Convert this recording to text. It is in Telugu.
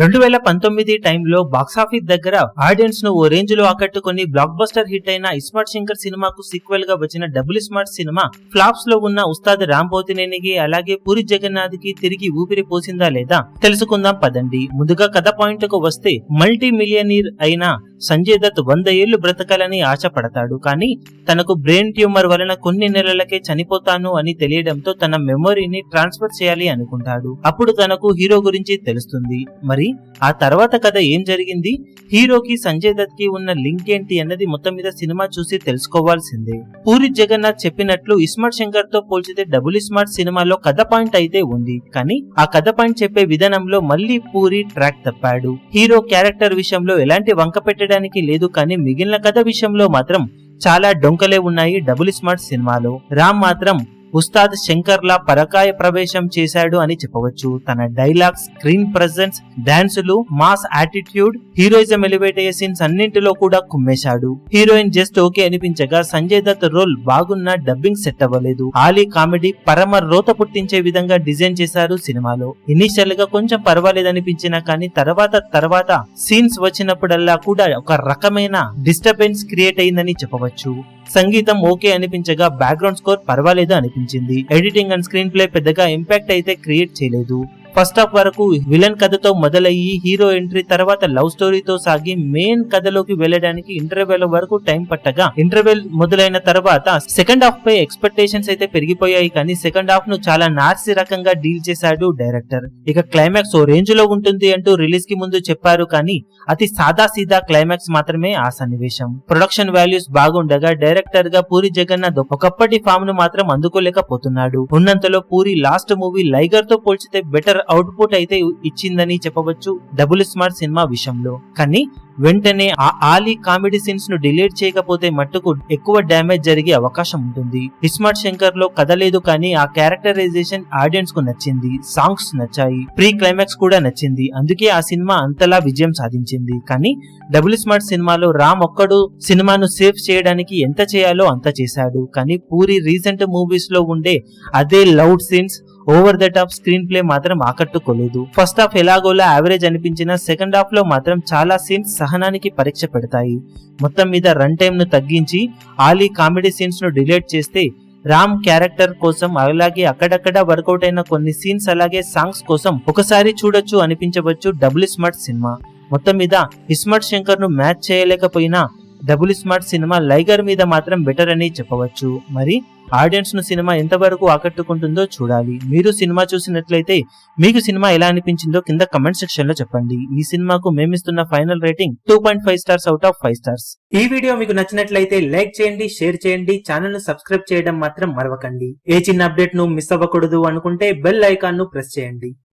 2019 టైంలో బాక్సాఫీస్ దగ్గర ఆడియన్స్ ను ఓ రేంజ్ లో ఆకట్టుకుని బ్లాక్ బస్టర్ హిట్ అయిన ఇస్మార్ట్ శంకర్ సినిమాకు సీక్వెల్ గా వచ్చిన డబుల్ స్మార్ట్ సినిమా ఫ్లాప్స్ లో ఉన్న ఉస్తాద్ రామ్ పోతినేనికి అలాగే పూరి జగన్నాథ్ కి తిరిగి ఊపిరి పోసిందా లేదా తెలుసుకుందాం పదండి. ముందుగా కథ పాయింట్ కు వస్తే మల్టీ మిలియనీర్ అయిన సంజయ్ దత్ 100 ఏళ్లు బ్రతకాలని ఆశపడతాడు. కానీ తనకు బ్రెయిన్ ట్యూమర్ వలన కొన్ని నెలలకే చనిపోతాను అని తెలియడంతో తన మెమొరీని ట్రాన్స్ఫర్ చేయాలి అనుకుంటాడు. అప్పుడు తనకు హీరో గురించి తెలుస్తుంది. మరి ఆ తర్వాత కథ ఏం జరిగింది, హీరోకి సంజయ్ దత్ కి ఉన్న లింక్ ఏంటి అన్నది మొత్తం మీద సినిమా చూసి తెలుసుకోవాల్సిందే. పూరి జగన్నాథ్ చెప్పినట్లు ఇస్మార్ట్ శంకర్ తో పోల్చితే డబుల్ స్మార్ట్ సినిమాలో కథ పాయింట్ అయితే ఉంది, కానీ ఆ కథ పాయింట్ చెప్పే విధానంలో మళ్ళీ పూరి ట్రాక్ తప్పాడు. హీరో క్యారెక్టర్ విషయంలో ఎలాంటి వంక పెట్టడానికి లేదు, కానీ మిగిలిన కథ విషయంలో మాత్రం చాలా డొంకలే ఉన్నాయి. డబుల్ స్మార్ట్ సినిమాలో రామ్ మాత్రం ఉస్తాద్ శంకర్ లా పరకాయ ప్రవేశం చేశాడు అని చెప్పవచ్చు. తన డైలాగ్స్, స్క్రీన్ ప్రెజెన్స్, డాన్సులు, మాస్ యాటిట్యూడ్, హీరోయిజం ఎలివేట్ అయ్యే సీన్స్ అన్నింటిలో కూడా కుమ్మేశాడు. హీరోయిన్ జస్ట్ ఓకే అనిపించగా సంజయ్ దత్ రోల్ బాగున్నా డబ్బింగ్ సెట్ అవ్వలేదు. ఆలీ కామెడీ పరమ రోత పుట్టించే విధంగా డిజైన్ చేశారు సినిమాలో. ఇనిషియల్ గా కొంచెం పర్వాలేదనిపించినా కానీ తర్వాత సీన్స్ వచ్చినప్పుడల్లా కూడా ఒక రకమైన డిస్టర్బెన్స్ క్రియేట్ అయిందని చెప్పవచ్చు. సంగీతం ఓకే అనిపించగా బ్యాక్గ్రౌండ్ స్కోర్ పర్వాలేదు అనిపించింది. ఎడిటింగ్ అండ్ స్క్రీన్ ప్లే పెద్దగా ఇంపాక్ట్ అయితే క్రియేట్ చేయలేదు. ఫస్ట్ హాఫ్ వరకు విలన్ కథతో మొదలయ్యి హీరో ఎంట్రీ తర్వాత లవ్ స్టోరీతో సాగి మెయిన్ కథలోకి వెళ్ళడానికి ఇంటర్వెల్ వరకు టైం పట్టగా ఇంటర్వెల్ మొదలైన తర్వాత సెకండ్ హాఫ్ పై ఎక్స్పెక్టేషన్స్ అయితే పెరిగిపోయాయి. కానీ సెకండ్ హాఫ్ ను చాలా నార్సి రకంగా డీల్ చేశాడు డైరెక్టర్. ఇక క్లైమాక్స్ ఓ రేంజ్ లో ఉంటుంది అంటూ రిలీజ్ కి ముందు చెప్పారు, కానీ అతి సాదా సీదా క్లైమాక్స్ మాత్రమే ఆ సన్నివేశం. ప్రొడక్షన్ వాల్యూస్ బాగుండగా డైరెక్టర్ గా పూరి జగన్నాథ్ ఒకప్పటి ఫామ్ ను మాత్రం అందుకోలేకపోతున్నాడు. ఉన్నంతలో పూరి లాస్ట్ మూవీ లైగర్ తో పోల్చితే బెటర్ అవుట్పుట్ అయితే ఇచ్చిందని చెప్పవచ్చు డబుల్ స్మార్ట్ సినిమా విషయంలో. కానీ వెంటనే ఆ ఆలీ కామెడీ సీన్స్ ను డిలీట్ చేయకపోతే మట్టుకు ఎక్కువ డ్యామేజ్ జరిగే అవకాశం ఉంటుంది. ఇస్మార్ట్ శంకర్ లో కథ లేదు, కానీ ఆ క్యారెక్టరైజేషన్ ఆడియన్స్ కు నచ్చింది. సాంగ్స్ నచ్చాయి, ప్రీ క్లైమాక్స్ కూడా నచ్చింది. అందుకే ఆ సినిమా అంతలా విజయం సాధించింది. కానీ డబుల్ స్మార్ట్ సినిమాలో రామ్ ఒక్కడు సినిమాను సేవ్ చేయడానికి ఎంత చేయాలో అంత చేశాడు. కానీ పూరి రీసెంట్ మూవీస్ లో ఉండే అదే loud scenes, over the top screen play మాత్రం ఆకట్టుకోలేదు. ఫస్ట్ హాఫ్ ఎలాగోలా యావరేజ్ అనిపించిన సెకండ్ హాఫ్ లో మాత్రం చాలా సీన్స్ సహనానికి పరీక్ష పెడతాయి. మొత్తం మీద రన్ టైమ్ ను తగ్గించి ఆలీ కామెడీ సీన్స్ ను డిలీట్ చేస్తే రామ్ క్యారెక్టర్ కోసం అలాగే అక్కడక్కడ వర్కౌట్ అయిన కొన్ని సీన్స్ అలాగే సాంగ్స్ కోసం ఒకసారి చూడొచ్చు అనిపించవచ్చు డబుల్ స్మార్ట్ సినిమా. మొత్తం మీద ఇస్మార్ట్ శంకర్ ను మ్యాచ్ చేయలేకపోయినా డబుల్ స్మార్ట్ సినిమా లైగర్ మీద మాత్రం బెటర్ అని చెప్పవచ్చు. మరి ఆడియన్స్ ను సినిమా ఎంతవరకు ఆకట్టుకుంటుందో చూడాలి. మీరు సినిమా చూసినట్లయితే మీకు సినిమా ఎలా అనిపించిందో కింద కమెంట్ సెక్షన్ లో చెప్పండి. ఈ సినిమాకు మేమిస్తున్న final rating 2.5 stars out of 5 stars. ఈ వీడియో మీకు నచ్చినట్లయితే లైక్ చేయండి, షేర్ చేయండి, ఛానల్ ను సబ్స్క్రైబ్ చేయడం మాత్రం మరవకండి. ఏ చిన్న అప్డేట్ ను మిస్ అవ్వకూడదు అనుకుంటే బెల్ ఐకాన్ ను ప్రెస్ చేయండి.